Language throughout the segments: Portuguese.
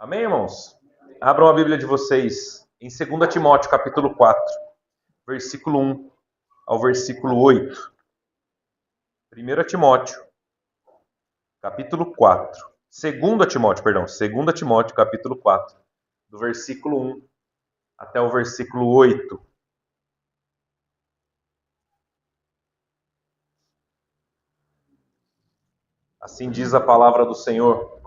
Amém, irmãos? Abram a Bíblia de vocês em 2 Timóteo, capítulo 4, versículo 1 ao versículo 8. 1 Timóteo, capítulo 4. 2 Timóteo, capítulo 4, do versículo 1 até o versículo 8. Assim diz a palavra do Senhor.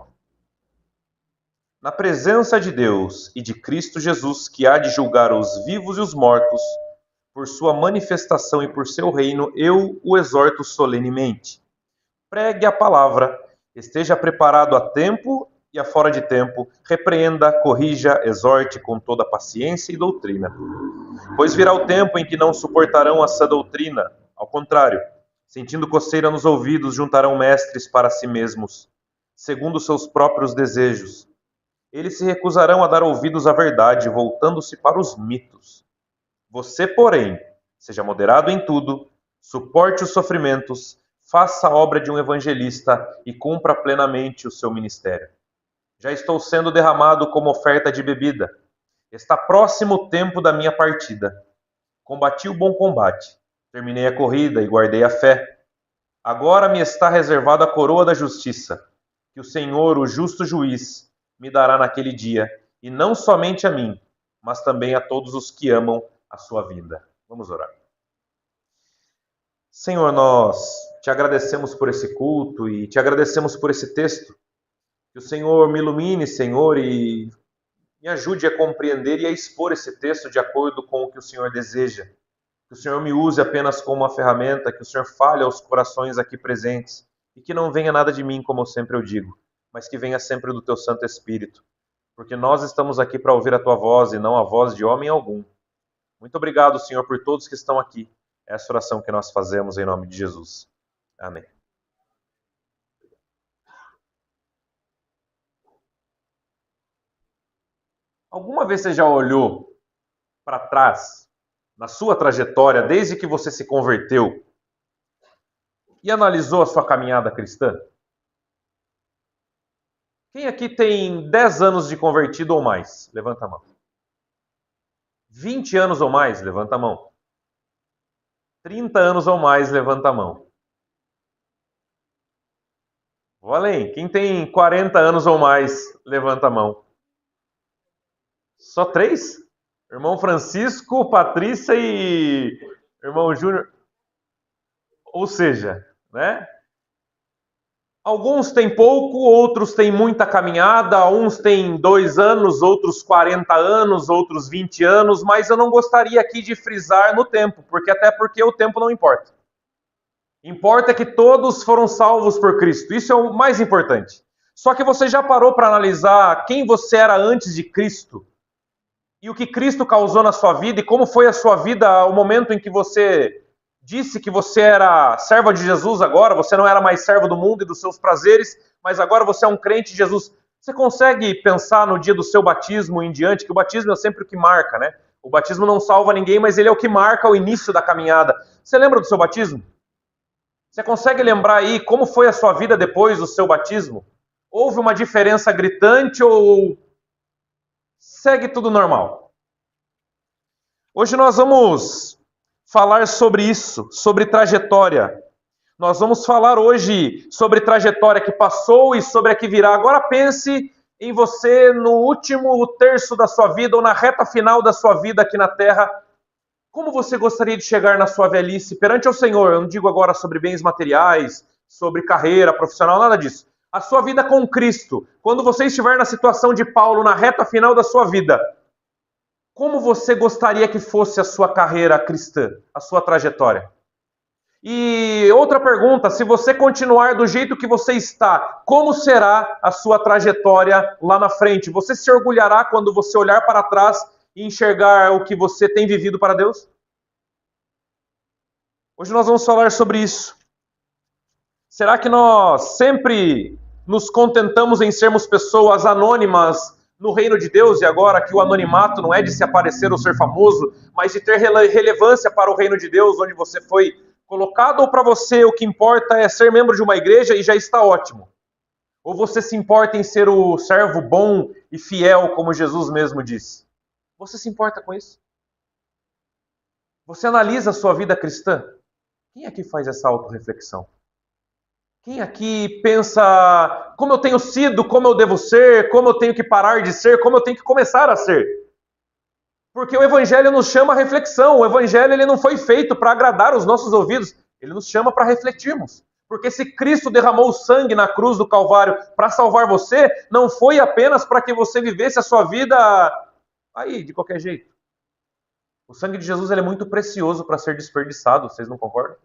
Na presença de Deus e de Cristo Jesus, que há de julgar os vivos e os mortos, por sua manifestação e por seu reino, eu o exorto solenemente. Pregue a palavra, esteja preparado a tempo e a fora de tempo, repreenda, corrija, exorte com toda paciência e doutrina. Pois virá o tempo em que não suportarão a sã doutrina, ao contrário, sentindo coceira nos ouvidos, juntarão mestres para si mesmos, segundo seus próprios desejos. Eles se recusarão a dar ouvidos à verdade, voltando-se para os mitos. Você, porém, seja moderado em tudo, suporte os sofrimentos, faça a obra de um evangelista e cumpra plenamente o seu ministério. Já estou sendo derramado como oferta de bebida. Está próximo o tempo da minha partida. Combati o bom combate, terminei a corrida e guardei a fé. Agora me está reservada a coroa da justiça, que o Senhor, o justo juiz, me dará naquele dia, e não somente a mim, mas também a todos os que amam a sua vida. Vamos orar. Senhor, nós te agradecemos por esse culto e te agradecemos por esse texto. Que o Senhor me ilumine, Senhor, e me ajude a compreender e a expor esse texto de acordo com o que o Senhor deseja. Que o Senhor me use apenas como uma ferramenta, que o Senhor fale aos corações aqui presentes e que não venha nada de mim, como sempre eu digo, mas que venha sempre do teu Santo Espírito, porque nós estamos aqui para ouvir a tua voz e não a voz de homem algum. Muito obrigado, Senhor, por todos que estão aqui. Essa oração que nós fazemos em nome de Jesus. Amém. Alguma vez você já olhou para trás, na sua trajetória, desde que você se converteu, e analisou a sua caminhada cristã? Quem aqui tem 10 anos de convertido ou mais? Levanta a mão. 20 anos ou mais? Levanta a mão. 30 anos ou mais? Levanta a mão. Vou além. Quem tem 40 anos ou mais? Levanta a mão. Só 3? Irmão Francisco, Patrícia e irmão Júnior. Ou seja, né? Alguns têm pouco, outros têm muita caminhada, uns têm 2 anos, outros 40 anos, outros 20 anos, mas eu não gostaria aqui de frisar no tempo, até porque o tempo não importa. Importa que todos foram salvos por Cristo, isso é o mais importante. Só que você já parou para analisar quem você era antes de Cristo? E o que Cristo causou na sua vida e como foi a sua vida ao momento em que você disse que você era servo de Jesus agora, você não era mais servo do mundo e dos seus prazeres, mas agora você é um crente de Jesus. Você consegue pensar no dia do seu batismo em diante, que o batismo é sempre o que marca, né? O batismo não salva ninguém, mas ele é o que marca o início da caminhada. Você lembra do seu batismo? Você consegue lembrar aí como foi a sua vida depois do seu batismo? Houve uma diferença gritante ou segue tudo normal? Hoje nós vamos falar sobre isso, sobre trajetória. Nós vamos falar hoje sobre trajetória que passou e sobre a que virá. Agora pense em você no último terço da sua vida ou na reta final da sua vida aqui na Terra. Como você gostaria de chegar na sua velhice perante o Senhor? Eu não digo agora sobre bens materiais, sobre carreira profissional, nada disso. A sua vida com Cristo. Quando você estiver na situação de Paulo, na reta final da sua vida, como você gostaria que fosse a sua carreira cristã, a sua trajetória? E outra pergunta, se você continuar do jeito que você está, como será a sua trajetória lá na frente? Você se orgulhará quando você olhar para trás e enxergar o que você tem vivido para Deus? Hoje nós vamos falar sobre isso. Será que nós sempre nos contentamos em sermos pessoas anônimas no reino de Deus, e agora que o anonimato não é de se aparecer ou ser famoso, mas de ter relevância para o reino de Deus, onde você foi colocado, ou para você o que importa é ser membro de uma igreja e já está ótimo? Ou você se importa em ser o servo bom e fiel, como Jesus mesmo disse? Você se importa com isso? Você analisa a sua vida cristã? Quem aqui faz essa autorreflexão? Quem aqui pensa como eu tenho sido, como eu devo ser, como eu tenho que parar de ser, como eu tenho que começar a ser? Porque o Evangelho nos chama a reflexão. O Evangelho ele não foi feito para agradar os nossos ouvidos. Ele nos chama para refletirmos. Porque se Cristo derramou o sangue na cruz do Calvário para salvar você, não foi apenas para que você vivesse a sua vida aí, de qualquer jeito. O sangue de Jesus ele é muito precioso para ser desperdiçado, vocês não concordam?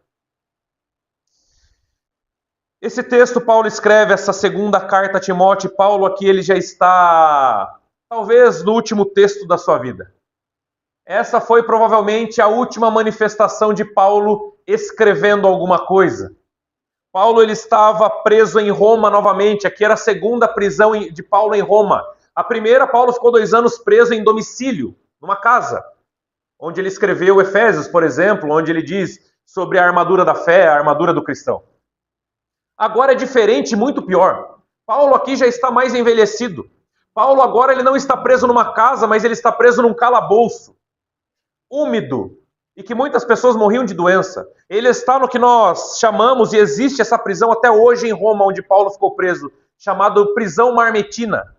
Esse texto, Paulo escreve essa segunda carta a Timóteo. Paulo aqui ele já está, talvez, no último texto da sua vida. Essa foi provavelmente a última manifestação de Paulo escrevendo alguma coisa. Paulo ele estava preso em Roma novamente. Aqui era a segunda prisão de Paulo em Roma. A primeira, Paulo ficou 2 anos preso em domicílio, numa casa, onde ele escreveu Efésios, por exemplo, onde ele diz sobre a armadura da fé, a armadura do cristão. Agora é diferente, muito pior. Paulo aqui já está mais envelhecido. Paulo agora ele não está preso numa casa, mas ele está preso num calabouço, úmido, e que muitas pessoas morriam de doença. Ele está no que nós chamamos, e existe essa prisão até hoje em Roma, onde Paulo ficou preso, chamado prisão marmetina.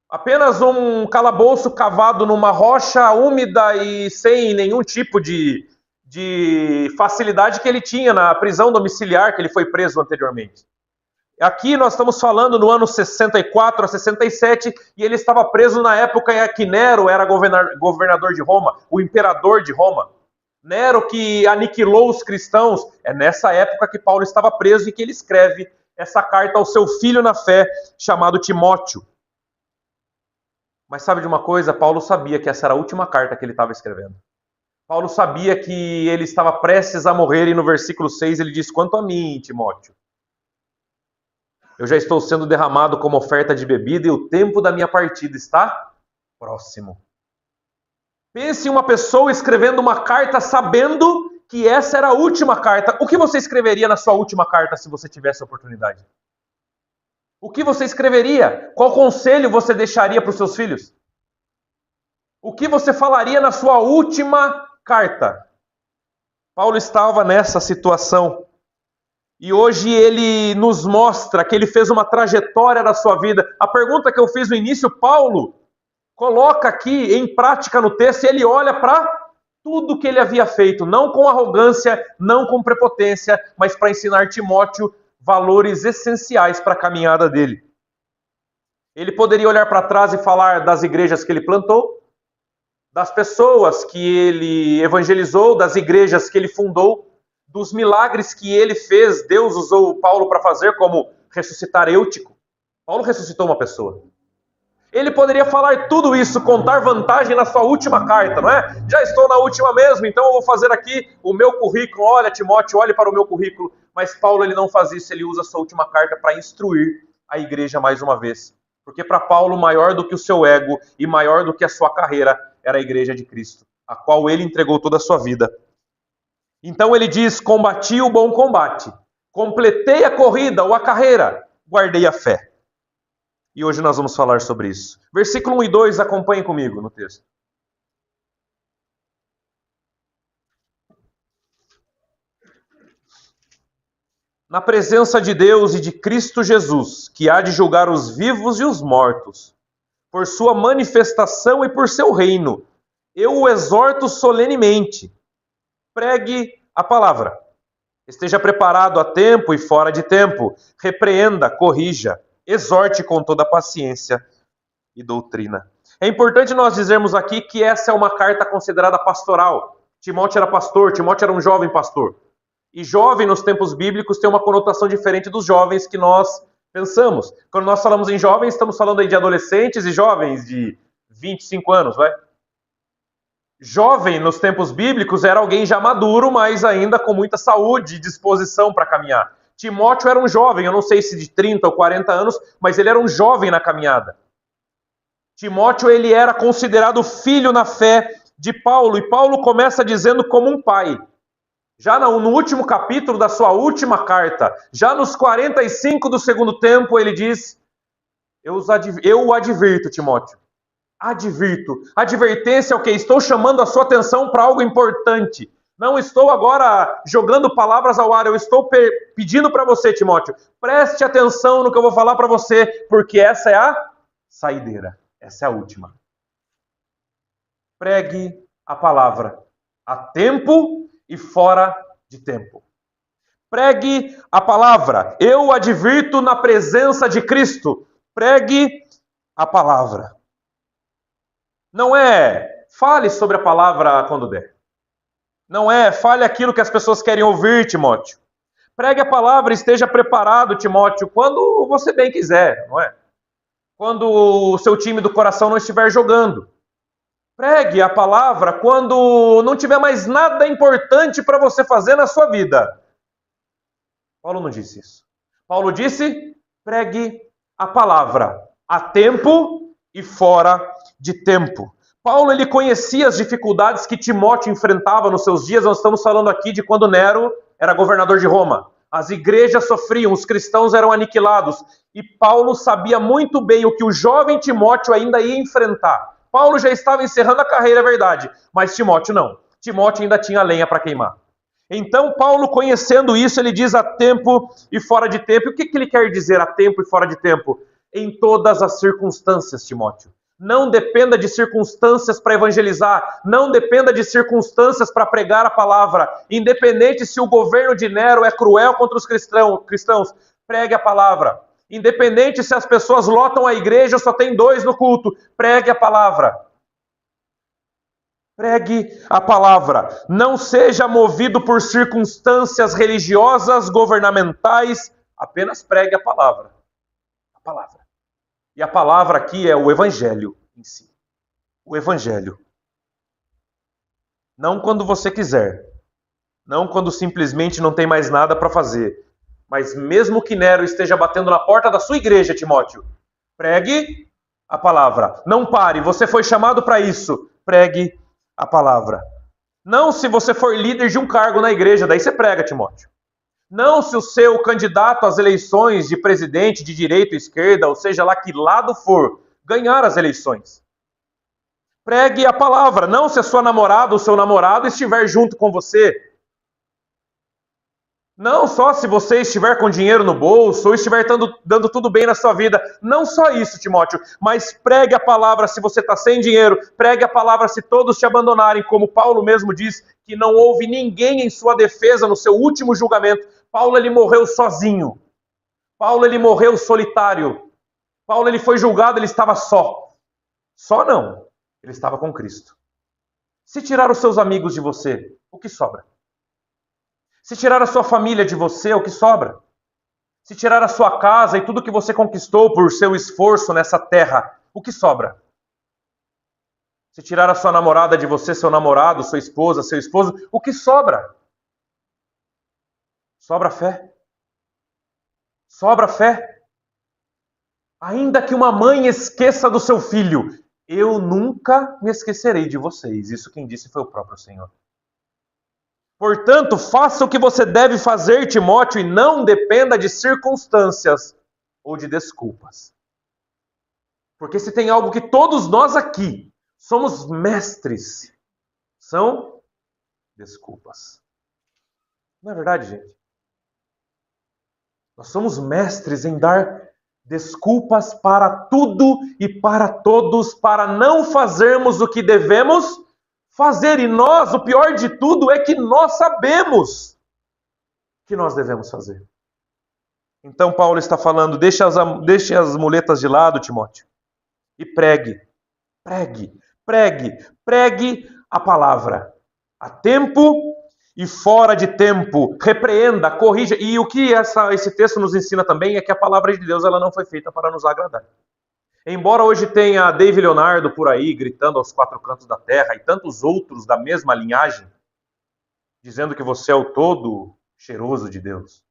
Apenas um calabouço cavado numa rocha úmida e sem nenhum tipo de facilidade que ele tinha na prisão domiciliar que ele foi preso anteriormente. Aqui nós estamos falando no ano 64 a 67, e ele estava preso na época em que Nero era governador de Roma, o imperador de Roma. Nero que aniquilou os cristãos. É nessa época que Paulo estava preso e que ele escreve essa carta ao seu filho na fé, chamado Timóteo. Mas sabe de uma coisa? Paulo sabia que essa era a última carta que ele estava escrevendo. Paulo sabia que ele estava prestes a morrer, e no versículo 6 ele diz: quanto a mim, Timóteo, eu já estou sendo derramado como oferta de bebida e o tempo da minha partida está próximo. Pense em uma pessoa escrevendo uma carta sabendo que essa era a última carta. O que você escreveria na sua última carta se você tivesse a oportunidade? O que você escreveria? Qual conselho você deixaria para os seus filhos? O que você falaria na sua última carta? Paulo estava nessa situação. E hoje ele nos mostra que ele fez uma trajetória da sua vida. A pergunta que eu fiz no início, Paulo coloca aqui em prática no texto, e ele olha para tudo que ele havia feito, não com arrogância, não com prepotência, mas para ensinar Timóteo valores essenciais para a caminhada dele. Ele poderia olhar para trás e falar das igrejas que ele plantou, das pessoas que ele evangelizou, das igrejas que ele fundou, dos milagres que ele fez. Deus usou Paulo para fazer, como ressuscitar Eutico. Paulo ressuscitou uma pessoa. Ele poderia falar tudo isso, contar vantagem na sua última carta, não é? Já estou na última mesmo, então eu vou fazer aqui o meu currículo. Olha, Timóteo, olhe para o meu currículo. Mas Paulo ele não faz isso, ele usa a sua última carta para instruir a igreja mais uma vez. Porque para Paulo, maior do que o seu ego e maior do que a sua carreira era a igreja de Cristo, a qual ele entregou toda a sua vida. Então ele diz: combati o bom combate, completei a corrida ou a carreira, guardei a fé. E hoje nós vamos falar sobre isso. Versículo 1 e 2, acompanhem comigo no texto. Na presença de Deus e de Cristo Jesus, que há de julgar os vivos e os mortos, por sua manifestação e por seu reino, eu o exorto solenemente. Pregue a palavra. Esteja preparado a tempo e fora de tempo. Repreenda, corrija, exorte com toda paciência e doutrina. É importante nós dizermos aqui que essa é uma carta considerada pastoral. Timóteo era pastor, Timóteo era um jovem pastor. E jovem nos tempos bíblicos tem uma conotação diferente dos jovens que nós pensamos. Quando nós falamos em jovens, estamos falando aí de adolescentes e jovens de 25 anos, vai? Jovem nos tempos bíblicos era alguém já maduro, mas ainda com muita saúde e disposição para caminhar. Timóteo era um jovem, eu não sei se de 30 ou 40 anos, mas ele era um jovem na caminhada. Timóteo ele era considerado filho na fé de Paulo, e Paulo começa dizendo como um pai. Já no último capítulo da sua última carta, já nos 45 do segundo tempo, ele diz: eu o advirto, Timóteo. Advirto. Advertência é o quê? Estou chamando a sua atenção para algo importante. Não estou agora jogando palavras ao ar, eu estou pedindo para você, Timóteo, preste atenção no que eu vou falar para você, porque essa é a saideira, essa é a última. Pregue a palavra a tempo e fora de tempo. Pregue a palavra. Eu advirto na presença de Cristo. Pregue a palavra. Não é fale sobre a palavra quando der. Não é fale aquilo que as pessoas querem ouvir, Timóteo. Pregue a palavra, esteja preparado, Timóteo, quando você bem quiser, não é? Quando o seu time do coração não estiver jogando. Pregue a palavra quando não tiver mais nada importante para você fazer na sua vida. Paulo não disse isso. Paulo disse: pregue a palavra a tempo e fora de tempo. Paulo ele conhecia as dificuldades que Timóteo enfrentava nos seus dias. Nós estamos falando aqui de quando Nero era governador de Roma. As igrejas sofriam, os cristãos eram aniquilados. E Paulo sabia muito bem o que o jovem Timóteo ainda ia enfrentar. Paulo já estava encerrando a carreira, é verdade, mas Timóteo não. Timóteo ainda tinha lenha para queimar. Então, Paulo, conhecendo isso, ele diz a tempo e fora de tempo. E o que ele quer dizer a tempo e fora de tempo? Em todas as circunstâncias, Timóteo. Não dependa de circunstâncias para evangelizar, não dependa de circunstâncias para pregar a palavra. Independente se o governo de Nero é cruel contra os cristãos, pregue a palavra. Independente se as pessoas lotam a igreja, só tem 2 no culto, pregue a palavra. Pregue a palavra. Não seja movido por circunstâncias religiosas, governamentais, apenas pregue a palavra. A palavra. E a palavra aqui é o evangelho em si. O evangelho. Não quando você quiser. Não quando simplesmente não tem mais nada para fazer. Mas mesmo que Nero esteja batendo na porta da sua igreja, Timóteo, pregue a palavra. Não pare, você foi chamado para isso. Pregue a palavra. Não se você for líder de um cargo na igreja, daí você prega, Timóteo. Não se o seu candidato às eleições de presidente, de direita ou esquerda, ou seja lá que lado for, ganhar as eleições. Pregue a palavra. Não se a sua namorada ou seu namorado estiver junto com você. Não só se você estiver com dinheiro no bolso ou estiver dando tudo bem na sua vida. Não só isso, Timóteo, mas pregue a palavra se você está sem dinheiro. Pregue a palavra se todos te abandonarem, como Paulo mesmo diz, que não houve ninguém em sua defesa no seu último julgamento. Paulo ele morreu sozinho. Paulo ele morreu solitário. Paulo ele foi julgado, ele estava só. Só não, ele estava com Cristo. Se tirar os seus amigos de você, o que sobra? Se tirar a sua família de você, o que sobra? Se tirar a sua casa e tudo que você conquistou por seu esforço nessa terra, o que sobra? Se tirar a sua namorada de você, seu namorado, sua esposa, seu esposo, o que sobra? Sobra fé. Sobra fé. Ainda que uma mãe esqueça do seu filho, eu nunca me esquecerei de vocês. Isso quem disse foi o próprio Senhor. Portanto, faça o que você deve fazer, Timóteo, e não dependa de circunstâncias ou de desculpas. Porque se tem algo que todos nós aqui somos mestres, são desculpas. Não é verdade, gente? Nós somos mestres em dar desculpas para tudo e para todos, para não fazermos o que devemos fazer. E nós, o pior de tudo é que nós sabemos que nós devemos fazer. Então Paulo está falando, deixe as muletas de lado, Timóteo, e pregue a palavra, a tempo e fora de tempo, repreenda, corrija. E o que esse texto nos ensina também é que a palavra de Deus ela não foi feita para nos agradar. Embora hoje tenha David Leonardo por aí gritando aos 4 cantos da terra e tantos outros da mesma linhagem, dizendo que você é o todo cheiroso de Deus,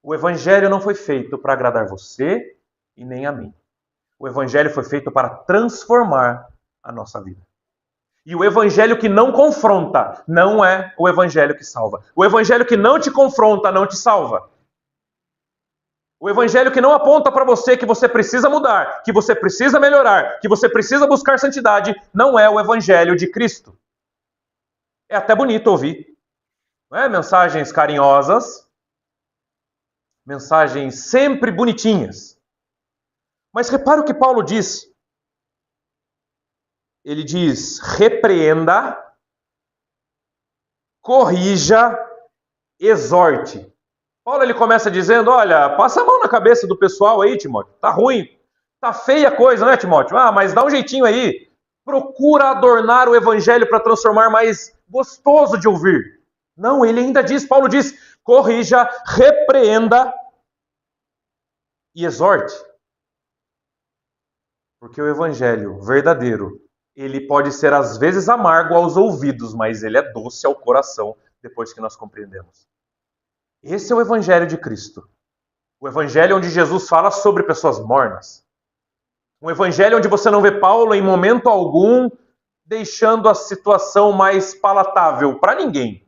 o evangelho não foi feito para agradar você e nem a mim. O evangelho foi feito para transformar a nossa vida. E o evangelho que não confronta não é o evangelho que salva. O evangelho que não te confronta não te salva. O evangelho que não aponta para você que você precisa mudar, que você precisa melhorar, que você precisa buscar santidade, não é o evangelho de Cristo. É até bonito ouvir, não é? Mensagens carinhosas, mensagens sempre bonitinhas. Mas repara o que Paulo diz. Ele diz: repreenda, corrija, exorte. Paulo ele começa dizendo: olha, passa a mão na cabeça do pessoal aí, Timóteo. Tá ruim, tá feia a coisa, né, Timóteo? Ah, mas dá um jeitinho aí. Procura adornar o evangelho para transformar mais gostoso de ouvir. Não, ele ainda diz, Paulo diz: corrija, repreenda e exorte. Porque o evangelho verdadeiro, ele pode ser às vezes amargo aos ouvidos, mas ele é doce ao coração depois que nós compreendemos. Esse é o evangelho de Cristo. O evangelho onde Jesus fala sobre pessoas mornas. Um evangelho onde você não vê Paulo em momento algum deixando a situação mais palatável para ninguém.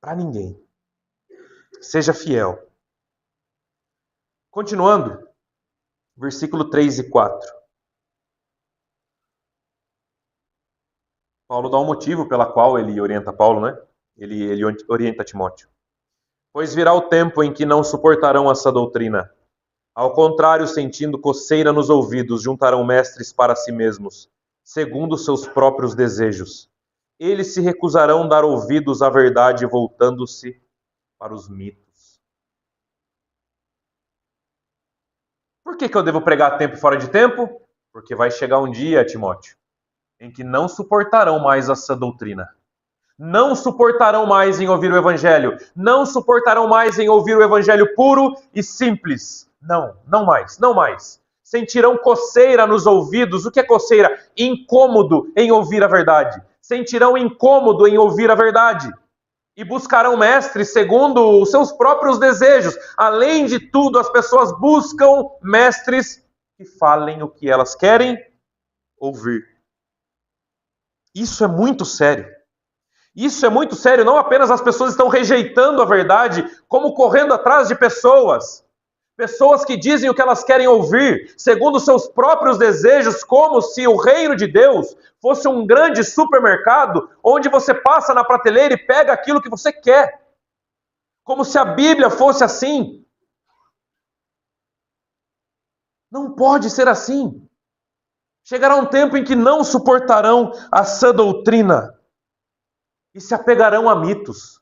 Para ninguém. Seja fiel. Continuando, versículo 3 e 4. Paulo dá um motivo pela qual ele orienta Paulo, né? Ele orienta Timóteo. Pois virá o tempo em que não suportarão essa doutrina. Ao contrário, sentindo coceira nos ouvidos, juntarão mestres para si mesmos, segundo seus próprios desejos. Eles se recusarão dar ouvidos à verdade, voltando-se para os mitos. Por que eu devo pregar a tempo e fora de tempo? Porque vai chegar um dia, Timóteo, em que não suportarão mais essa doutrina. Não suportarão mais em ouvir o evangelho. Não suportarão mais em ouvir o evangelho puro e simples. Não, não mais, não mais. Sentirão coceira nos ouvidos. O que é coceira? Incômodo em ouvir a verdade. Sentirão incômodo em ouvir a verdade. E buscarão mestres segundo os seus próprios desejos. Além de tudo, as pessoas buscam mestres que falem o que elas querem ouvir. Isso é muito sério. Isso é muito sério, não apenas as pessoas estão rejeitando a verdade, como correndo atrás de pessoas. Pessoas que dizem o que elas querem ouvir, segundo seus próprios desejos, como se o reino de Deus fosse um grande supermercado, onde você passa na prateleira e pega aquilo que você quer. Como se a Bíblia fosse assim. Não pode ser assim. Chegará um tempo em que não suportarão a sã doutrina. E se apegarão a mitos,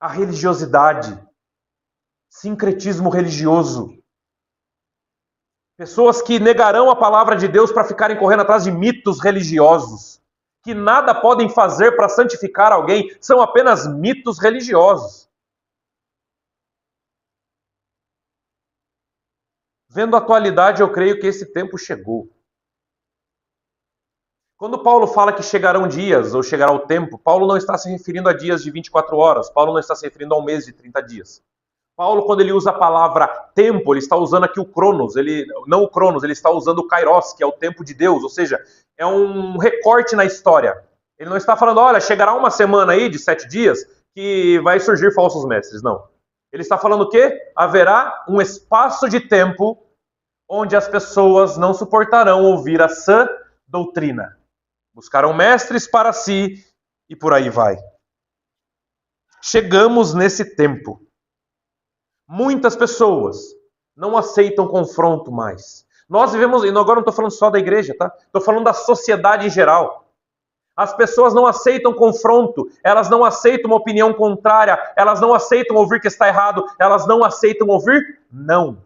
a religiosidade, sincretismo religioso. Pessoas que negarão a palavra de Deus para ficarem correndo atrás de mitos religiosos, que nada podem fazer para santificar alguém, são apenas mitos religiosos. Vendo a atualidade, eu creio que esse tempo chegou. Quando Paulo fala que chegarão dias, ou chegará o tempo, Paulo não está se referindo a dias de 24 horas, Paulo não está se referindo a um mês de 30 dias. Paulo, quando ele usa a palavra tempo, ele está usando aqui o cronos, não o cronos, ele está usando o kairos, que é o tempo de Deus, ou seja, é um recorte na história. Ele não está falando, olha, chegará uma semana aí de 7 dias que vai surgir falsos mestres, não. Ele está falando o quê? Haverá um espaço de tempo onde as pessoas não suportarão ouvir a sã doutrina. Buscarão mestres para si e por aí vai. Chegamos nesse tempo. Muitas pessoas não aceitam confronto mais. Nós vivemos, e agora não estou falando só da igreja, tá? Estou falando da sociedade em geral. As pessoas não aceitam confronto, elas não aceitam uma opinião contrária, elas não aceitam ouvir que está errado, elas não aceitam ouvir não.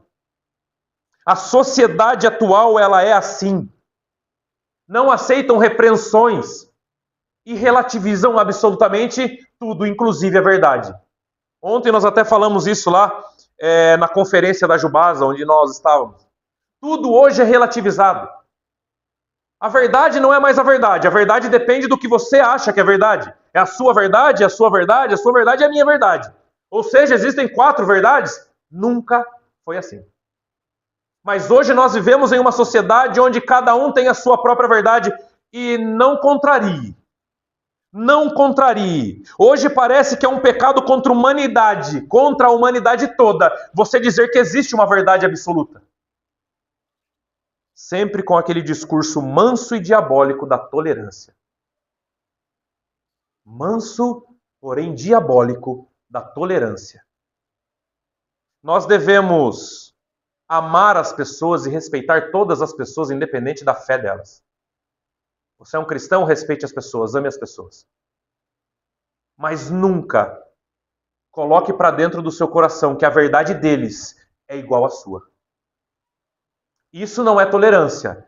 A sociedade atual, ela é assim. Não aceitam repreensões e relativizam absolutamente tudo, inclusive a verdade. Ontem nós até falamos isso lá na conferência da Jubasa, onde nós estávamos. Tudo hoje é relativizado. A verdade não é mais a verdade depende do que você acha que é verdade. É a sua verdade, a sua verdade, a sua verdade é a minha verdade. Ou seja, existem 4 verdades? Nunca foi assim. Mas hoje nós vivemos em uma sociedade onde cada um tem a sua própria verdade e não contrarie. Não contrarie. Hoje parece que é um pecado contra a humanidade toda, você dizer que existe uma verdade absoluta. Sempre com aquele discurso manso e diabólico da tolerância. Manso, porém diabólico da tolerância. Nós devemos amar as pessoas e respeitar todas as pessoas, independente da fé delas. Você é um cristão, respeite as pessoas, ame as pessoas. Mas nunca coloque para dentro do seu coração que a verdade deles é igual à sua. Isso não é tolerância.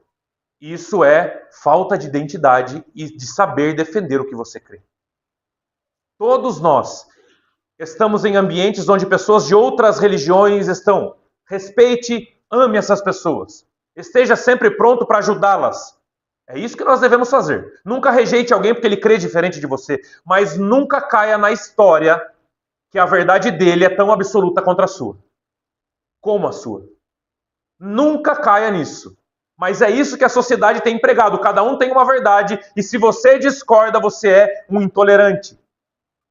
Isso é falta de identidade e de saber defender o que você crê. Todos nós estamos em ambientes onde pessoas de outras religiões estão. Respeite, ame essas pessoas. Esteja sempre pronto para ajudá-las. É isso que nós devemos fazer. Nunca rejeite alguém porque ele crê diferente de você, mas nunca caia na história que a verdade dele é tão absoluta contra a sua. Como a sua. Nunca caia nisso. Mas é isso que a sociedade tem empregado. Cada um tem uma verdade e se você discorda, você é um intolerante.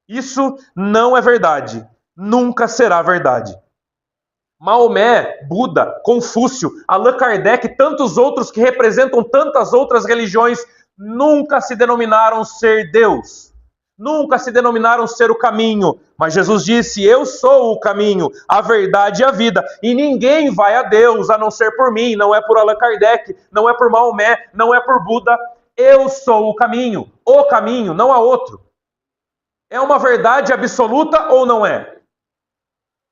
Isso não é verdade. Nunca será verdade. Maomé, Buda, Confúcio, Allan Kardec e tantos outros que representam tantas outras religiões nunca se denominaram ser Deus. Nunca se denominaram ser o caminho. Mas Jesus disse, eu sou o caminho, a verdade e a vida. E ninguém vai a Deus a não ser por mim. Não é por Allan Kardec, não é por Maomé, não é por Buda. Eu sou o caminho, não há outro. É uma verdade absoluta ou não é?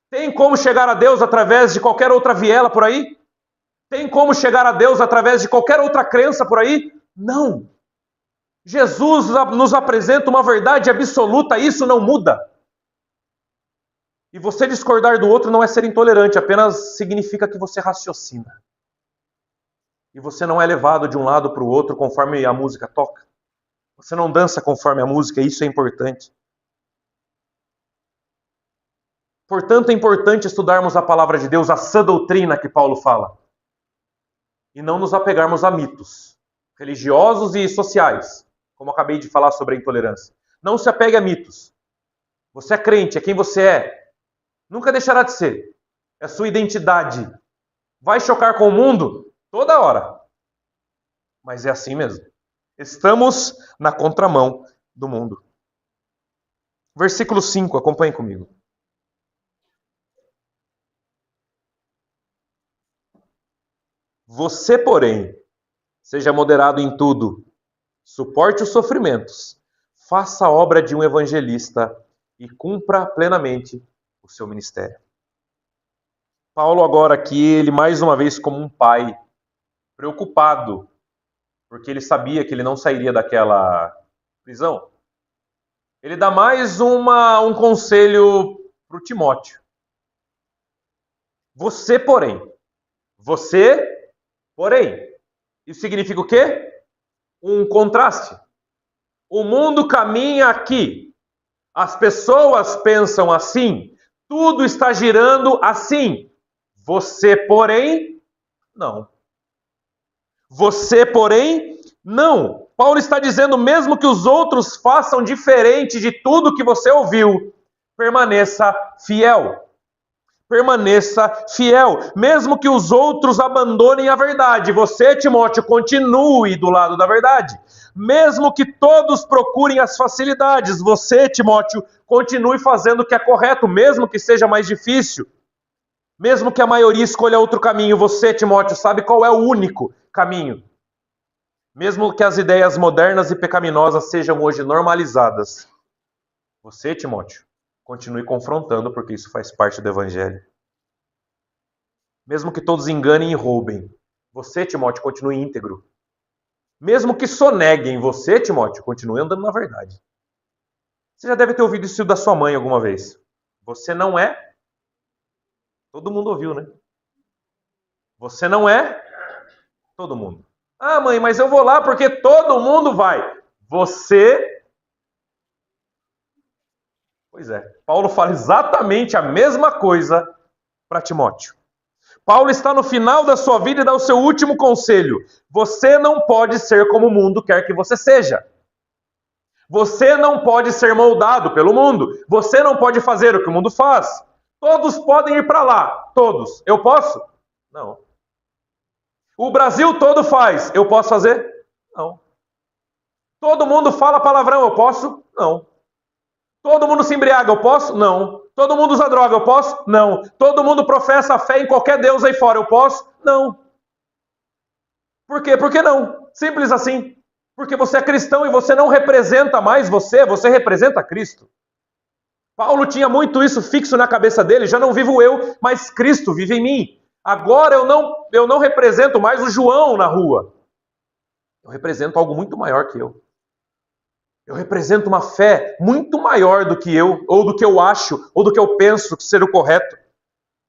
Tem como chegar a Deus através de qualquer outra viela por aí? Tem como chegar a Deus através de qualquer outra crença por aí? Não. Jesus nos apresenta uma verdade absoluta, isso não muda. E você discordar do outro não é ser intolerante, apenas significa que você raciocina. E você não é levado de um lado para o outro conforme a música toca. Você não dança conforme a música, isso é importante. Portanto, é importante estudarmos a palavra de Deus, a sã doutrina que Paulo fala. E não nos apegarmos a mitos religiosos e sociais, como acabei de falar sobre a intolerância. Não se apegue a mitos. Você é crente, é quem você é. Nunca deixará de ser. É a sua identidade. Vai chocar com o mundo? Toda hora. Mas é assim mesmo. Estamos na contramão do mundo. Versículo 5, acompanhe comigo. Você, porém, seja moderado em tudo, suporte os sofrimentos, faça a obra de um evangelista e cumpra plenamente o seu ministério. Paulo agora aqui, ele mais uma vez como um pai, preocupado, porque ele sabia que ele não sairia daquela prisão. Ele dá mais um conselho para o Timóteo. Você, porém, isso significa o quê? Um contraste. O mundo caminha aqui. As pessoas pensam assim. Tudo está girando assim. Você, porém, não. Você, porém, não. Paulo está dizendo, mesmo que os outros façam diferente de tudo que você ouviu, permaneça fiel. Permaneça fiel, mesmo que os outros abandonem a verdade. Você, Timóteo, continue do lado da verdade. Mesmo que todos procurem as facilidades, você, Timóteo, continue fazendo o que é correto, mesmo que seja mais difícil. Mesmo que a maioria escolha outro caminho, você, Timóteo, sabe qual é o único caminho. Mesmo que as ideias modernas e pecaminosas sejam hoje normalizadas, você, Timóteo, continue confrontando, porque isso faz parte do Evangelho. Mesmo que todos enganem e roubem, você, Timóteo, continue íntegro. Mesmo que soneguem, você, Timóteo, continue andando na verdade. Você já deve ter ouvido isso da sua mãe alguma vez. Você não é... Todo mundo ouviu, né? Você não é... Todo mundo. Ah, mãe, mas eu vou lá porque todo mundo vai. Você... Pois é, Paulo fala exatamente a mesma coisa para Timóteo. Paulo está no final da sua vida e dá o seu último conselho. Você não pode ser como o mundo quer que você seja. Você não pode ser moldado pelo mundo. Você não pode fazer o que o mundo faz. Todos podem ir para lá. Todos. Eu posso? Não. O Brasil todo faz. Eu posso fazer? Não. Todo mundo fala palavrão. Eu posso? Não. Todo mundo se embriaga. Eu posso? Não. Todo mundo usa droga. Eu posso? Não. Todo mundo professa a fé em qualquer Deus aí fora. Eu posso? Não. Por quê? Por que não? Simples assim. Porque você é cristão e você não representa mais você representa Cristo. Paulo tinha muito isso fixo na cabeça dele, já não vivo eu, mas Cristo vive em mim. Agora eu não represento mais o João na rua. Eu represento algo muito maior que eu. Eu represento uma fé muito maior do que eu, ou do que eu acho, ou do que eu penso ser o correto.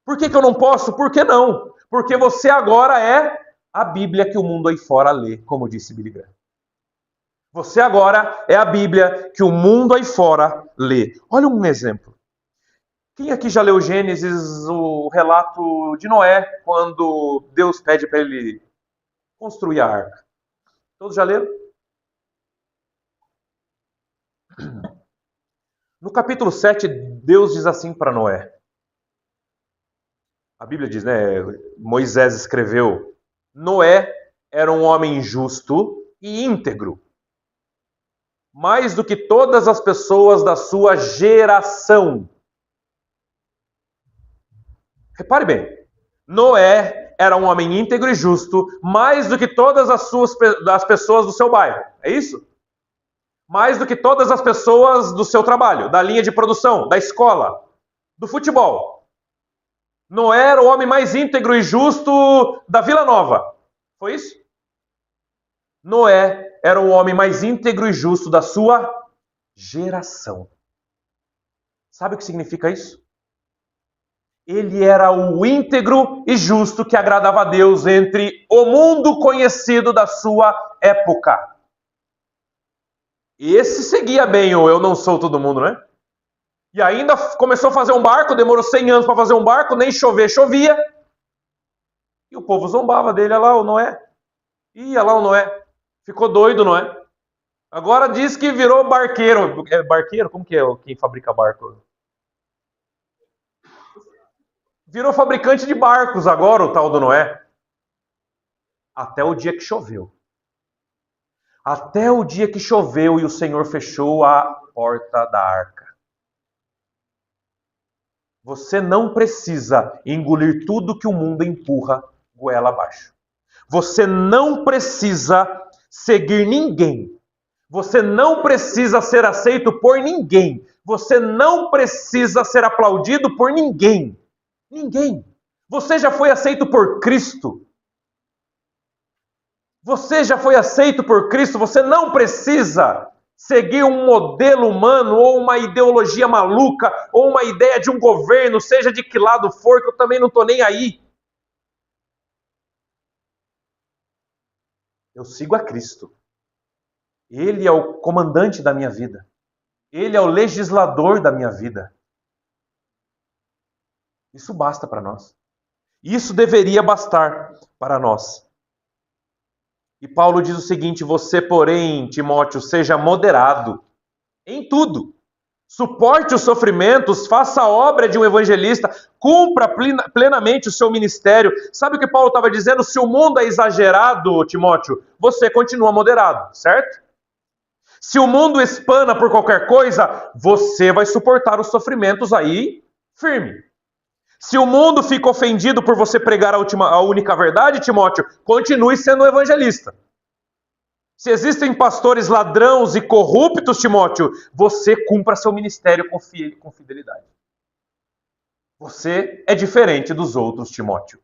Por que eu não posso? Por que não? Porque você agora é a Bíblia que o mundo aí fora lê, como disse Billy Graham. Você agora é a Bíblia que o mundo aí fora lê. Olha um exemplo. Quem aqui já leu Gênesis, o relato de Noé, quando Deus pede para ele construir a arca? Todos já leram? No capítulo 7, Deus diz assim para Noé. A Bíblia diz, né? Moisés escreveu: Noé era um homem justo e íntegro, mais do que todas as pessoas da sua geração. Repare bem, Noé era um homem íntegro e justo, mais do que todas as pessoas do seu bairro. É isso? Mais do que todas as pessoas do seu trabalho, da linha de produção, da escola, do futebol. Noé era o homem mais íntegro e justo da Vila Nova. Foi isso? Noé era o homem mais íntegro e justo da sua geração. Sabe o que significa isso? Ele era o íntegro e justo que agradava a Deus entre o mundo conhecido da sua época. Esse seguia bem o eu não sou todo mundo, né? E ainda começou a fazer um barco, demorou 100 anos para fazer um barco, nem chover, chovia. E o povo zombava dele, olha lá o Noé. Ia lá o Noé. Ficou doido, Noé. Agora diz que virou barqueiro. É barqueiro? Como que é quem fabrica barco? Virou fabricante de barcos agora, o tal do Noé. Até o dia que choveu. Até o dia que choveu e o Senhor fechou a porta da arca. Você não precisa engolir tudo que o mundo empurra goela abaixo. Você não precisa seguir ninguém. Você não precisa ser aceito por ninguém. Você não precisa ser aplaudido por ninguém. Ninguém. Você já foi aceito por Cristo. Você já foi aceito por Cristo. Você não precisa seguir um modelo humano ou uma ideologia maluca ou uma ideia de um governo, seja de que lado for, que eu também não estou nem aí. Eu sigo a Cristo. Ele é o comandante da minha vida. Ele é o legislador da minha vida. Isso basta para nós. Isso deveria bastar para nós. E Paulo diz o seguinte: você, porém, Timóteo, seja moderado em tudo. Suporte os sofrimentos, faça a obra de um evangelista, cumpra plenamente o seu ministério. Sabe o que Paulo estava dizendo? Se o mundo é exagerado, Timóteo, você continua moderado, certo? Se o mundo espana por qualquer coisa, você vai suportar os sofrimentos aí firme. Se o mundo fica ofendido por você pregar a única verdade, Timóteo, continue sendo um evangelista. Se existem pastores ladrões e corruptos, Timóteo, você cumpra seu ministério com fidelidade. Você é diferente dos outros, Timóteo.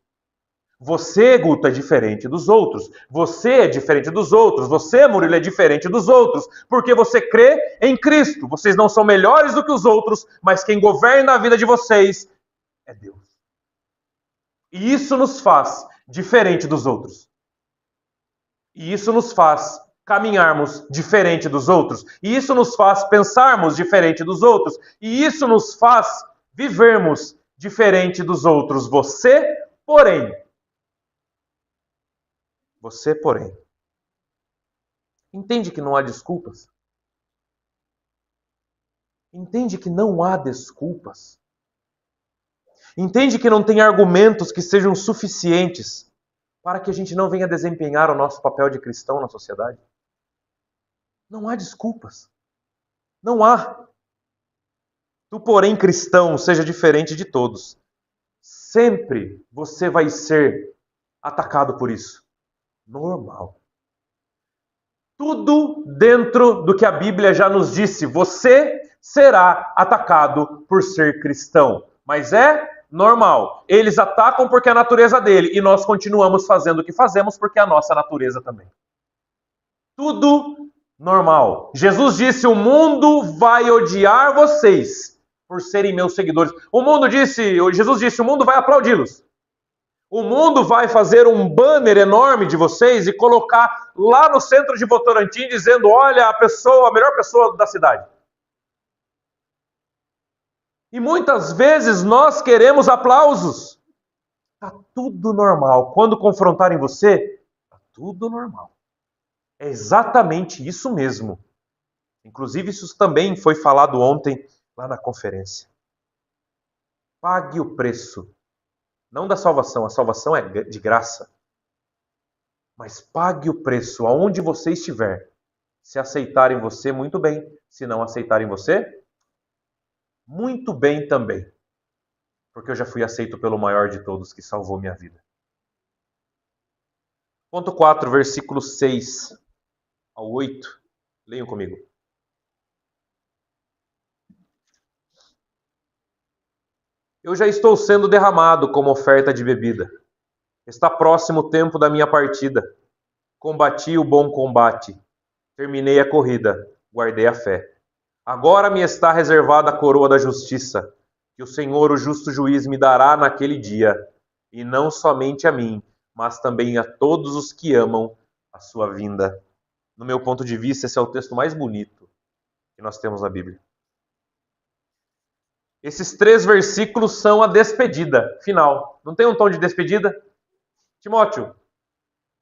Você, Guto, é diferente dos outros. Você é diferente dos outros. Você, Murilo, é diferente dos outros. Porque você crê em Cristo. Vocês não são melhores do que os outros, mas quem governa a vida de vocês é Deus. E isso nos faz diferente dos outros. E isso nos faz caminharmos diferente dos outros. E isso nos faz pensarmos diferente dos outros. E isso nos faz vivermos diferente dos outros. Você porém, entende que não há desculpas? Entende que não há desculpas? Entende que não tem argumentos que sejam suficientes para que a gente não venha desempenhar o nosso papel de cristão na sociedade? Não há desculpas. Não há. Tu, porém, cristão, seja diferente de todos. Sempre você vai ser atacado por isso. Normal. Tudo dentro do que a Bíblia já nos disse. Você será atacado por ser cristão. Mas é normal. Eles atacam porque é a natureza dele. E nós continuamos fazendo o que fazemos porque é a nossa natureza também. Tudo normal. Jesus disse: o mundo vai odiar vocês por serem meus seguidores. Jesus disse, o mundo vai aplaudi-los. O mundo vai fazer um banner enorme de vocês e colocar lá no centro de Votorantim dizendo: olha, a melhor pessoa da cidade. E muitas vezes nós queremos aplausos. Tá tudo normal. Quando confrontarem você, tá tudo normal. É exatamente isso mesmo. Inclusive, isso também foi falado ontem lá na conferência. Pague o preço. Não da salvação, a salvação é de graça. Mas pague o preço aonde você estiver. Se aceitarem você, muito bem. Se não aceitarem você, muito bem também. Porque eu já fui aceito pelo maior de todos que salvou minha vida. Ponto 4, versículo 6 ao 8. Leiam comigo. Eu já estou sendo derramado como oferta de bebida. Está próximo o tempo da minha partida. Combati o bom combate. Terminei a corrida. Guardei a fé. Agora me está reservada a coroa da justiça, que o Senhor, o justo juiz, me dará naquele dia. E não somente a mim, mas também a todos os que amam a sua vinda. No meu ponto de vista, esse é o texto mais bonito que nós temos na Bíblia. Esses 3 versículos são a despedida final. Não tem um tom de despedida? Timóteo,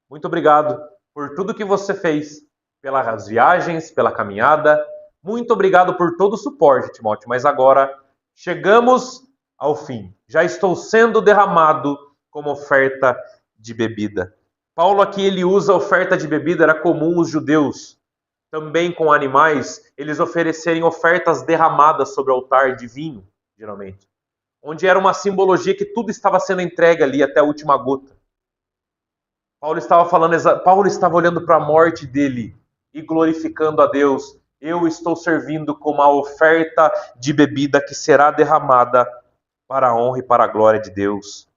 muito obrigado por tudo que você fez, pelas viagens, pela caminhada. Muito obrigado por todo o suporte, Timóteo. Mas agora chegamos ao fim. Já estou sendo derramado como oferta de bebida. Paulo aqui ele usa a oferta de bebida, era comum os judeus, também com animais, eles oferecerem ofertas derramadas sobre o altar de vinho, geralmente. Onde era uma simbologia que tudo estava sendo entregue ali até a última gota. Paulo estava olhando para a morte dele e glorificando a Deus. Eu estou servindo como a oferta de bebida que será derramada para a honra e para a glória de Deus.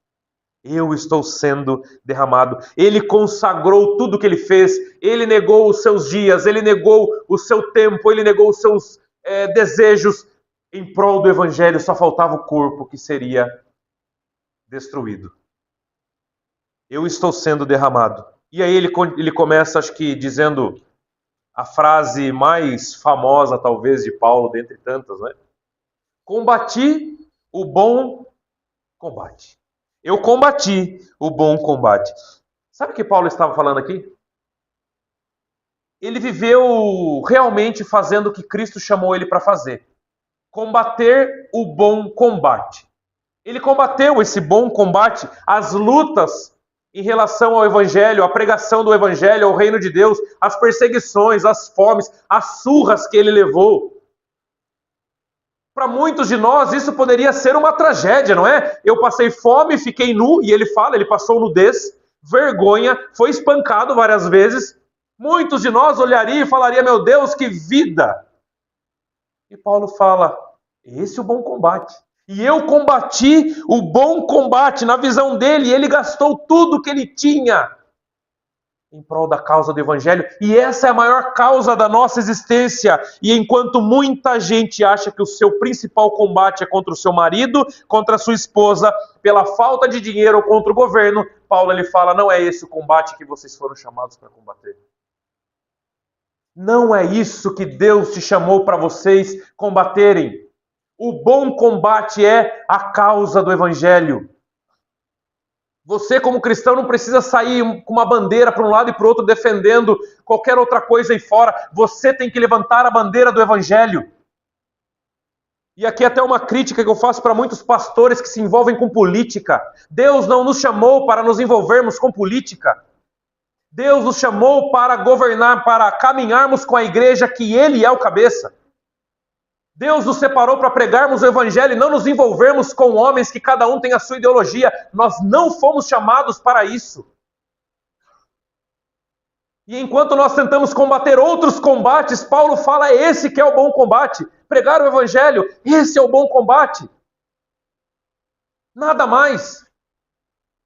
Eu estou sendo derramado. Ele consagrou tudo que ele fez. Ele negou os seus dias, ele negou o seu tempo, ele negou os seus desejos em prol do evangelho. Só faltava o corpo que seria destruído. Eu estou sendo derramado. E aí ele começa, acho que, dizendo a frase mais famosa, talvez, de Paulo, dentre tantas, né? Combati o bom combate. Eu combati o bom combate. Sabe o que Paulo estava falando aqui? Ele viveu realmente fazendo o que Cristo chamou ele para fazer. Combater o bom combate. Ele combateu esse bom combate, as lutas em relação ao Evangelho, a pregação do Evangelho, ao reino de Deus, as perseguições, as fomes, as surras que ele levou. Para muitos de nós, isso poderia ser uma tragédia, não é? Eu passei fome, fiquei nu, e ele fala, ele passou nudez, vergonha, foi espancado várias vezes. Muitos de nós olhariam e falariam, meu Deus, que vida! E Paulo fala, esse é o bom combate. E eu combati o bom combate na visão dele, e ele gastou tudo que ele tinha em prol da causa do Evangelho, e essa é a maior causa da nossa existência. E enquanto muita gente acha que o seu principal combate é contra o seu marido, contra a sua esposa, pela falta de dinheiro ou contra o governo, Paulo ele fala, não é esse o combate que vocês foram chamados para combater. Não é isso que Deus te chamou para vocês combaterem. O bom combate é a causa do Evangelho. Você, como cristão, não precisa sair com uma bandeira para um lado e para o outro defendendo qualquer outra coisa aí fora. Você tem que levantar a bandeira do Evangelho. E aqui até uma crítica que eu faço para muitos pastores que se envolvem com política. Deus não nos chamou para nos envolvermos com política. Deus nos chamou para governar, para caminharmos com a igreja que Ele é o cabeça. Deus nos separou para pregarmos o Evangelho e não nos envolvermos com homens que cada um tem a sua ideologia. Nós não fomos chamados para isso. E enquanto nós tentamos combater outros combates, Paulo fala, esse que é o bom combate. Pregar o Evangelho, esse é o bom combate. Nada mais.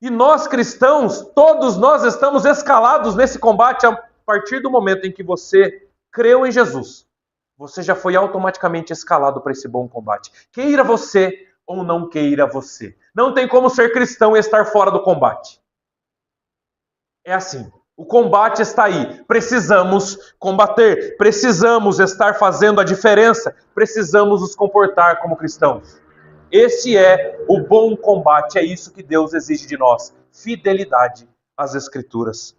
E nós cristãos, todos nós estamos escalados nesse combate a partir do momento em que você creu em Jesus. Você já foi automaticamente escalado para esse bom combate. Queira você ou não queira você. Não tem como ser cristão e estar fora do combate. É assim. O combate está aí. Precisamos combater. Precisamos estar fazendo a diferença. Precisamos nos comportar como cristãos. Esse é o bom combate. É isso que Deus exige de nós. Fidelidade às Escrituras.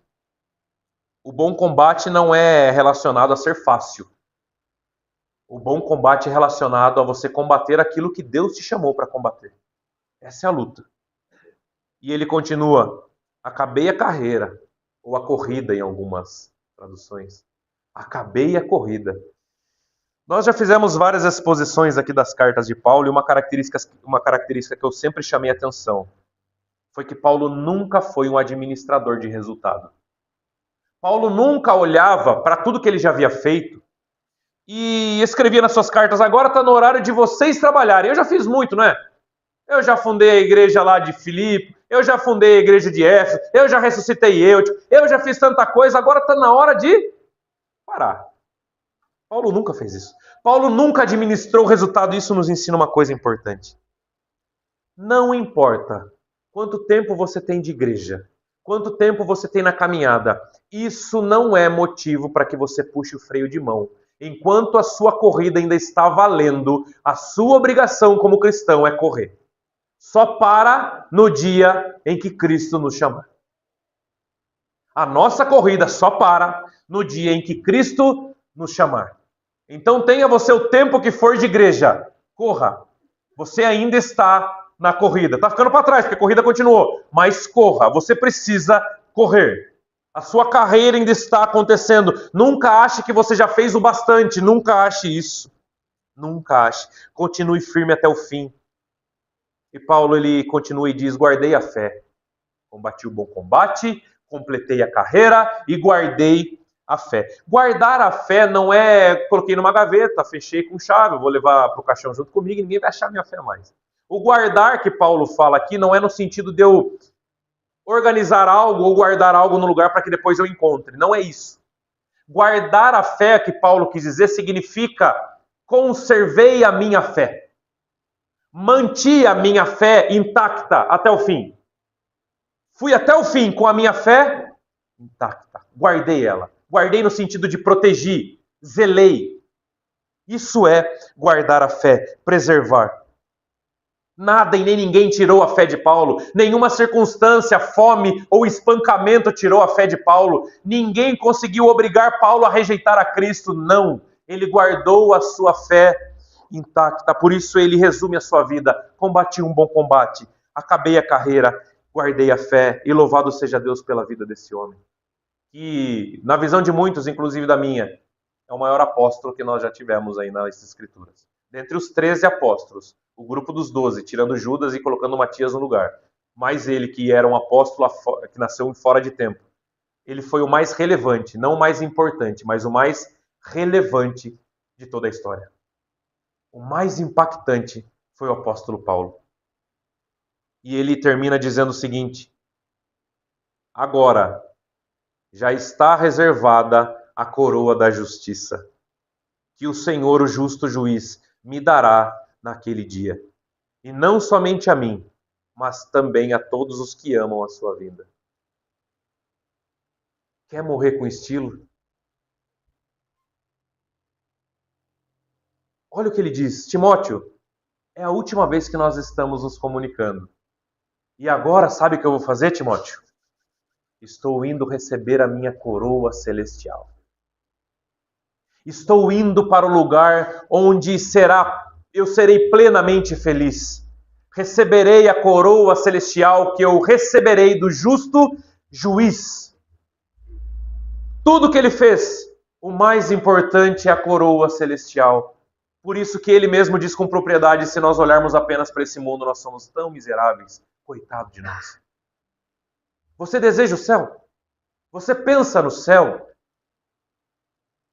O bom combate não é relacionado a ser fácil. O bom combate é relacionado a você combater aquilo que Deus te chamou para combater. Essa é a luta. E ele continua: acabei a carreira, ou a corrida em algumas traduções. Acabei a corrida. Nós já fizemos várias exposições aqui das cartas de Paulo e uma característica que eu sempre chamei a atenção foi que Paulo nunca foi um administrador de resultado. Paulo nunca olhava para tudo que ele já havia feito e escrevia nas suas cartas, agora está no horário de vocês trabalharem. Eu já fiz muito, não é? Eu já fundei a igreja lá de Filipe, eu já fundei a igreja de Éfeso, eu já ressuscitei eu já fiz tanta coisa, agora está na hora de parar. Paulo nunca fez isso. Paulo nunca administrou o resultado. Isso nos ensina uma coisa importante. Não importa quanto tempo você tem de igreja, quanto tempo você tem na caminhada, isso não é motivo para que você puxe o freio de mão. Enquanto a sua corrida ainda está valendo, a sua obrigação como cristão é correr. Só para no dia em que Cristo nos chamar. A nossa corrida só para no dia em que Cristo nos chamar. Então tenha você o tempo que for de igreja. Corra. Você ainda está na corrida. Está ficando para trás, porque a corrida continuou. Mas corra. Você precisa correr. A sua carreira ainda está acontecendo. Nunca ache que você já fez o bastante. Nunca ache isso. Nunca ache. Continue firme até o fim. E Paulo ele continua e diz: guardei a fé. Combati o bom combate, completei a carreira e guardei a fé. Guardar a fé não é coloquei numa gaveta, fechei com chave, vou levar para o caixão junto comigo e ninguém vai achar minha fé mais. O guardar que Paulo fala aqui não é no sentido de eu organizar algo ou guardar algo no lugar para que depois eu encontre. Não é isso. Guardar a fé que Paulo quis dizer significa conservei a minha fé. Manti a minha fé intacta até o fim. Fui até o fim com a minha fé intacta. Guardei ela. Guardei no sentido de proteger, zelei. Isso é guardar a fé, preservar. Nada e nem ninguém tirou a fé de Paulo. Nenhuma circunstância, fome ou espancamento tirou a fé de Paulo. Ninguém conseguiu obrigar Paulo a rejeitar a Cristo. Não. Ele guardou a sua fé intacta. Por isso ele resume a sua vida. Combati um bom combate. Acabei a carreira. Guardei a fé. E louvado seja Deus pela vida desse homem. Que, na visão de muitos, inclusive da minha, é o maior apóstolo que nós já tivemos aí nas Escrituras. Dentre os 13 apóstolos, o grupo dos 12, tirando Judas e colocando Matias no lugar. Mas ele, que era um apóstolo que nasceu fora de tempo, ele foi o mais relevante, não o mais importante, mas o mais relevante de toda a história. O mais impactante foi o apóstolo Paulo. E ele termina dizendo o seguinte: agora já está reservada a coroa da justiça, que o Senhor, o justo juiz, me dará naquele dia. E não somente a mim, mas também a todos os que amam a sua vinda. Quer morrer com estilo? Olha o que ele diz: Timóteo, é a última vez que nós estamos nos comunicando. E agora, sabe o que eu vou fazer, Timóteo? Estou indo receber a minha coroa celestial. Estou indo para o lugar onde eu serei plenamente feliz. Receberei a coroa celestial que eu receberei do justo juiz. Tudo que ele fez, o mais importante é a coroa celestial. Por isso que ele mesmo diz com propriedade, se nós olharmos apenas para esse mundo, nós somos tão miseráveis. Coitado de nós. Você deseja o céu? Você pensa no céu?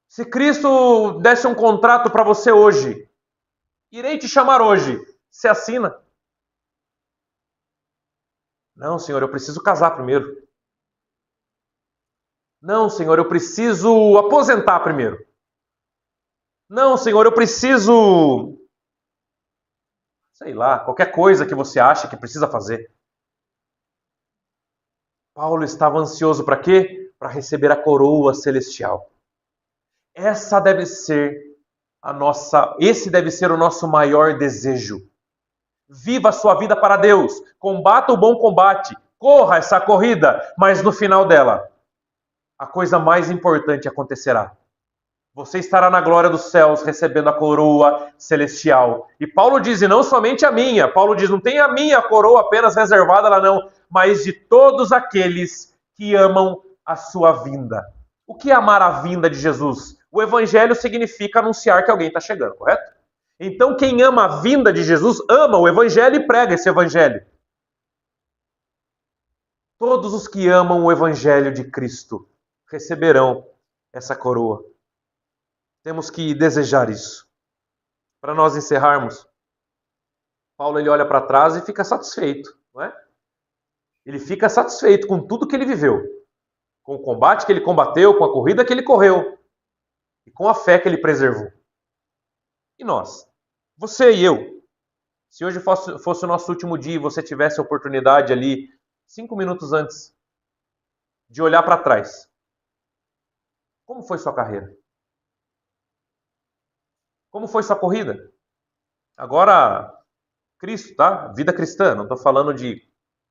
Se Cristo desse um contrato para você hoje, irei te chamar hoje, você assina? Não, Senhor, eu preciso casar primeiro. Não, Senhor, eu preciso aposentar primeiro. Não, Senhor, eu preciso... sei lá, qualquer coisa que você acha que precisa fazer. Paulo estava ansioso para quê? Para receber a coroa celestial. Esse deve ser o nosso maior desejo. Viva a sua vida para Deus. Combata o bom combate. Corra essa corrida, mas no final dela, a coisa mais importante acontecerá. Você estará na glória dos céus, recebendo a coroa celestial. E Paulo diz, e não somente a minha. Paulo diz, não tem a minha coroa apenas reservada lá não, mas de todos aqueles que amam a sua vinda. O que é amar a vinda de Jesus? O evangelho significa anunciar que alguém está chegando, correto? Então quem ama a vinda de Jesus, ama o evangelho e prega esse evangelho. Todos os que amam o evangelho de Cristo receberão essa coroa. Temos que desejar isso. Para nós encerrarmos, Paulo ele olha para trás e fica satisfeito, não é? Ele fica satisfeito com tudo que ele viveu, com o combate que ele combateu, com a corrida que ele correu e com a fé que ele preservou. E nós? Você e eu? Se hoje fosse o nosso último dia e você tivesse a oportunidade ali, 5 minutos antes, de olhar para trás, como foi sua carreira? Como foi sua corrida? Agora, Cristo, tá? Vida cristã, não estou falando de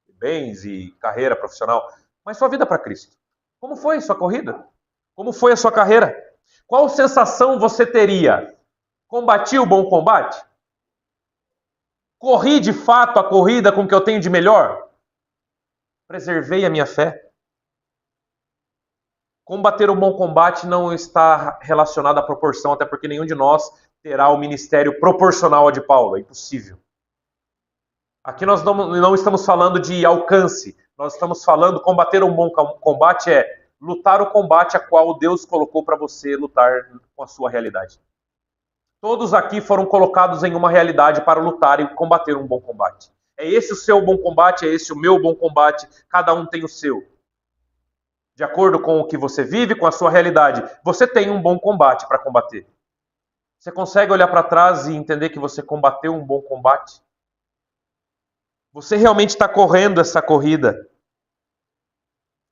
bens e carreira profissional, mas sua vida para Cristo. Como foi sua corrida? Como foi a sua carreira? Qual sensação você teria? Combati o bom combate? Corri de fato a corrida com o que eu tenho de melhor? Preservei a minha fé? Combater o bom combate não está relacionado à proporção, até porque nenhum de nós terá o ministério proporcional ao de Paulo, é impossível. Aqui nós não estamos falando de alcance, nós estamos falando, combater um bom combate é lutar o combate a qual Deus colocou para você lutar com a sua realidade. Todos aqui foram colocados em uma realidade para lutar e combater um bom combate. É esse o seu bom combate, é esse o meu bom combate, cada um tem o seu. De acordo com o que você vive, com a sua realidade, você tem um bom combate para combater. Você consegue olhar para trás e entender que você combateu um bom combate? Você realmente está correndo essa corrida?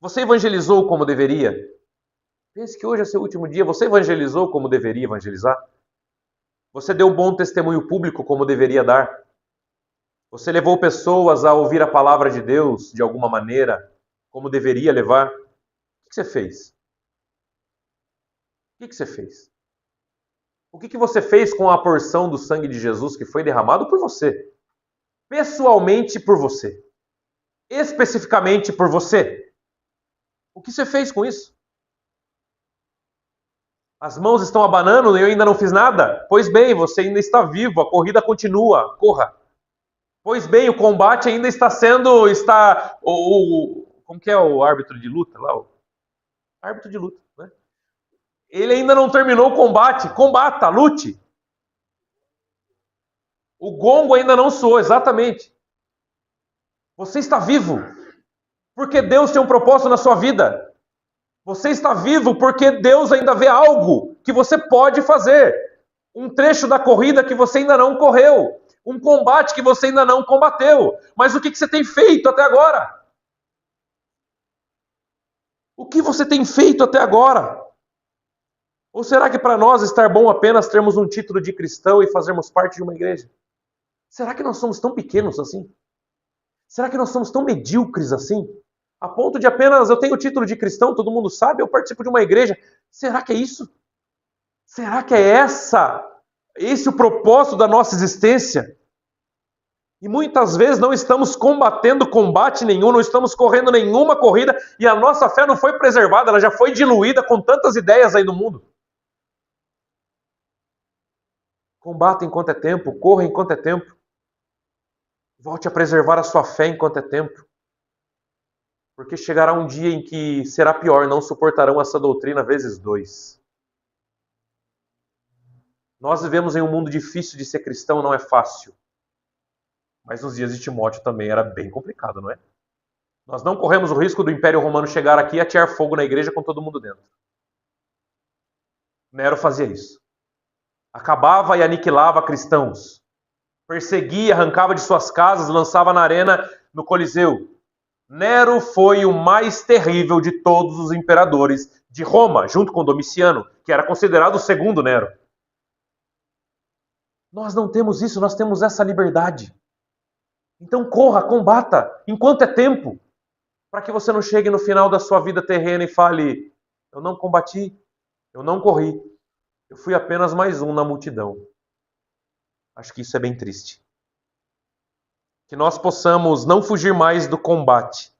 Você evangelizou como deveria? Pense que hoje é seu último dia. Você evangelizou como deveria evangelizar? Você deu um bom testemunho público como deveria dar? Você levou pessoas a ouvir a palavra de Deus de alguma maneira, como deveria levar? O que você fez? O que você fez? O que você fez com a porção do sangue de Jesus que foi derramado por você? Pessoalmente por você. Especificamente por você. O que você fez com isso? As mãos estão abanando e eu ainda não fiz nada? Pois bem, você ainda está vivo, a corrida continua, corra. Pois bem, o combate ainda está sendo, como que é o árbitro de luta lá? O árbitro de luta, né? Ele ainda não terminou o combate, combata, lute. O gongo ainda não soou, exatamente. Você está vivo, porque Deus tem um propósito na sua vida. Você está vivo porque Deus ainda vê algo que você pode fazer. Um trecho da corrida que você ainda não correu. Um combate que você ainda não combateu. Mas o que você tem feito até agora? O que você tem feito até agora? Ou será que para nós estar bom apenas termos um título de cristão e fazermos parte de uma igreja? Será que nós somos tão pequenos assim? Será que nós somos tão medíocres assim? A ponto de apenas eu tenho o título de cristão, todo mundo sabe, eu participo de uma igreja. Será que é isso? Será que é esse o propósito da nossa existência? E muitas vezes não estamos combatendo combate nenhum, não estamos correndo nenhuma corrida e a nossa fé não foi preservada, ela já foi diluída com tantas ideias aí no mundo. Combata enquanto é tempo, corra enquanto é tempo. Volte a preservar a sua fé enquanto é tempo. Porque chegará um dia em que será pior, não suportarão essa doutrina vezes dois. Nós vivemos em um mundo difícil de ser cristão, não é fácil. Mas nos dias de Timóteo também era bem complicado, não é? Nós não corremos o risco do Império Romano chegar aqui e atear fogo na igreja com todo mundo dentro. Nero fazia isso. Acabava e aniquilava cristãos. Perseguia, arrancava de suas casas, lançava na arena no Coliseu. Nero foi o mais terrível de todos os imperadores de Roma, junto com Domiciano, que era considerado o segundo Nero. Nós não temos isso, nós temos essa liberdade. Então corra, combata, enquanto é tempo, para que você não chegue no final da sua vida terrena e fale: eu não combati, eu não corri, eu fui apenas mais um na multidão. Acho que isso é bem triste. Que nós possamos não fugir mais do combate,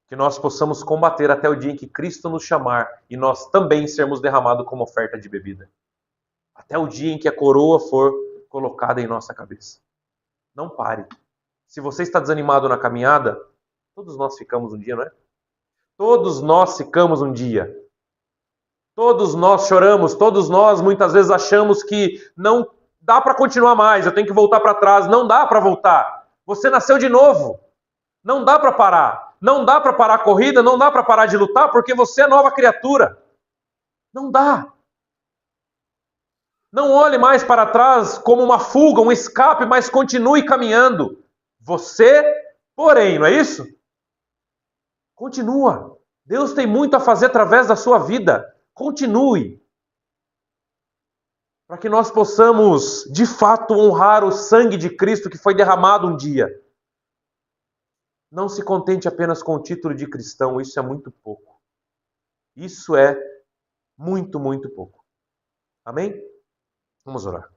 que nós possamos combater até o dia em que Cristo nos chamar e nós também sermos derramados como oferta de bebida. Até o dia em que a coroa for colocada em nossa cabeça. Não pare. Se você está desanimado na caminhada, todos nós ficamos um dia, não é? Todos nós ficamos um dia. Todos nós choramos, todos nós muitas vezes achamos que não dá para continuar mais, eu tenho que voltar para trás. Não dá para voltar. Você nasceu de novo. Não dá para parar. Não dá para parar a corrida, não dá para parar de lutar, porque você é nova criatura. Não dá. Não olhe mais para trás como uma fuga, um escape, mas continue caminhando. Você, porém, não é isso? Continua. Deus tem muito a fazer através da sua vida. Continue. Para que nós possamos, de fato, honrar o sangue de Cristo que foi derramado um dia. Não se contente apenas com o título de cristão, isso é muito pouco. Isso é muito, muito pouco. Amém? Vamos orar.